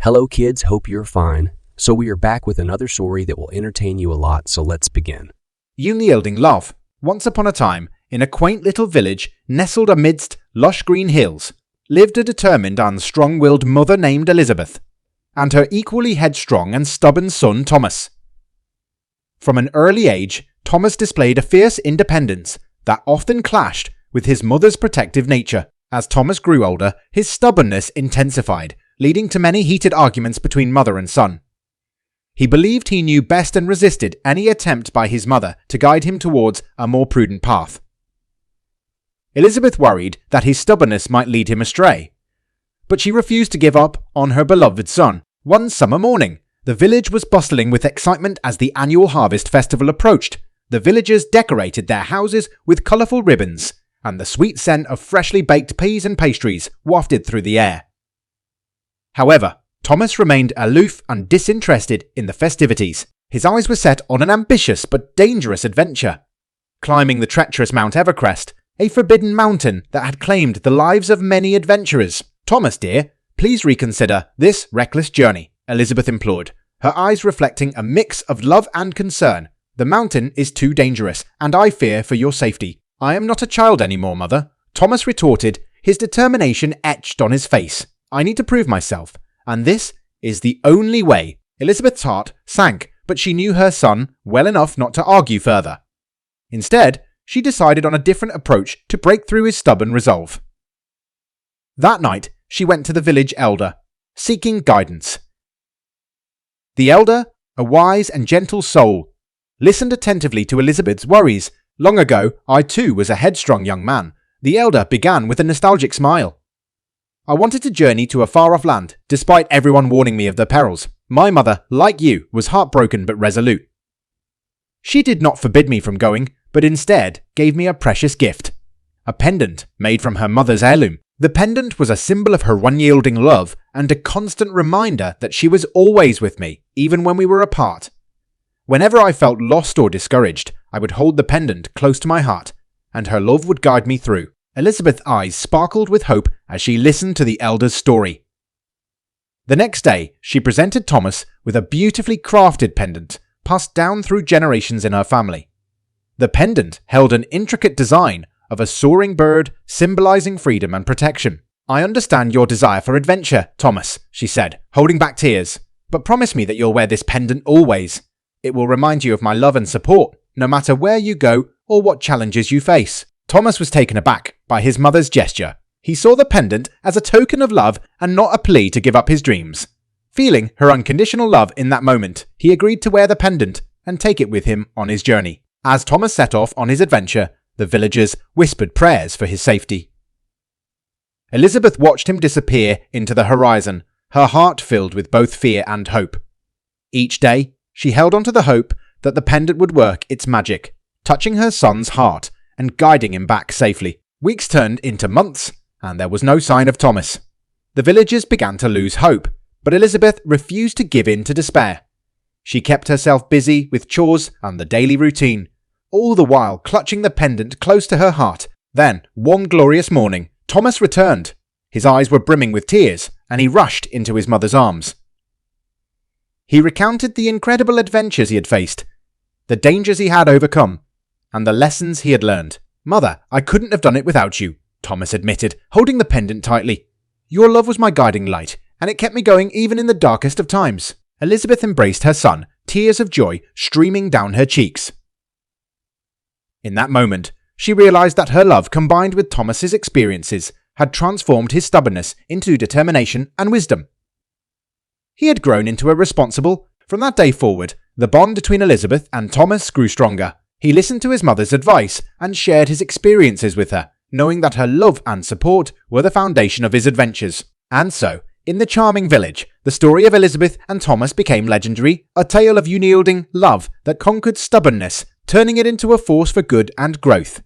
Hello kids, hope you're fine. So we are back with another story that will entertain you a lot, so let's begin. Unyielding love. Once upon a time, in a quaint little village nestled amidst lush green hills, lived a determined and strong-willed mother named Elizabeth, and her equally headstrong and stubborn son Thomas. From an early age, Thomas displayed a fierce independence that often clashed with his mother's protective nature. As Thomas grew older, his stubbornness intensified, leading to many heated arguments between mother and son. He believed he knew best and resisted any attempt by his mother to guide him towards a more prudent path. Elizabeth worried that his stubbornness might lead him astray, but she refused to give up on her beloved son. One summer morning, the village was bustling with excitement as the annual harvest festival approached. The villagers decorated their houses with colourful ribbons, and the sweet scent of freshly baked peas and pastries wafted through the air. However, Thomas remained aloof and disinterested in the festivities. His eyes were set on an ambitious but dangerous adventure, climbing the treacherous Mount Everest, a forbidden mountain that had claimed the lives of many adventurers. "Thomas, dear, please reconsider this reckless journey," Elizabeth implored, her eyes reflecting a mix of love and concern. "The mountain is too dangerous, and I fear for your safety." "I am not a child anymore, Mother," Thomas retorted, his determination etched on his face. "I need to prove myself, and this is the only way." Elizabeth's heart sank, but she knew her son well enough not to argue further. Instead, she decided on a different approach to break through his stubborn resolve. That night, she went to the village elder, seeking guidance. The elder, a wise and gentle soul, listened attentively to Elizabeth's worries. "Long ago, I too was a headstrong young man," the elder began with a nostalgic smile. "I wanted to journey to a far-off land, despite everyone warning me of the perils. My mother, like you, was heartbroken but resolute. She did not forbid me from going, but instead gave me a precious gift, a pendant made from her mother's heirloom. The pendant was a symbol of her unyielding love and a constant reminder that she was always with me, even when we were apart. Whenever I felt lost or discouraged, I would hold the pendant close to my heart, and her love would guide me through." Elizabeth's eyes sparkled with hope as she listened to the elder's story. The next day, she presented Thomas with a beautifully crafted pendant passed down through generations in her family. The pendant held an intricate design of a soaring bird symbolizing freedom and protection. "I understand your desire for adventure, Thomas," she said, holding back tears, "but promise me that you'll wear this pendant always. It will remind you of my love and support, no matter where you go or what challenges you face." Thomas was taken aback by his mother's gesture. He saw the pendant as a token of love and not a plea to give up his dreams. Feeling her unconditional love in that moment, he agreed to wear the pendant and take it with him on his journey. As Thomas set off on his adventure, the villagers whispered prayers for his safety. Elizabeth watched him disappear into the horizon, her heart filled with both fear and hope. Each day, she held on to the hope that the pendant would work its magic, touching her son's heart and guiding him back safely. Weeks turned into months, and there was no sign of Thomas. The villagers began to lose hope, but Elizabeth refused to give in to despair. She kept herself busy with chores and the daily routine, all the while clutching the pendant close to her heart. Then, one glorious morning, Thomas returned. His eyes were brimming with tears, and he rushed into his mother's arms. He recounted the incredible adventures he had faced, the dangers he had overcome, and the lessons he had learned. "Mother, I couldn't have done it without you," Thomas admitted, holding the pendant tightly. "Your love was my guiding light, and it kept me going even in the darkest of times." Elizabeth embraced her son, tears of joy streaming down her cheeks. In that moment, she realized that her love combined with Thomas's experiences had transformed his stubbornness into determination and wisdom. He had grown into a responsible. From that day forward, the bond between Elizabeth and Thomas grew stronger. He listened to his mother's advice and shared his experiences with her, knowing that her love and support were the foundation of his adventures. And so, in the charming village, the story of Elizabeth and Thomas became legendary, a tale of unyielding love that conquered stubbornness, turning it into a force for good and growth.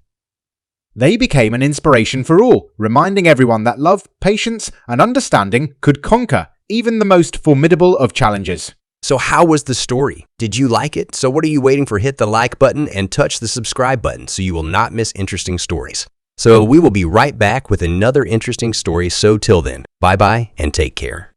They became an inspiration for all, reminding everyone that love, patience, and understanding could conquer even the most formidable of challenges. So how was the story? Did you like it? So what are you waiting for? Hit the like button and touch the subscribe button so you will not miss interesting stories. So we will be right back with another interesting story. So till then, bye-bye and take care.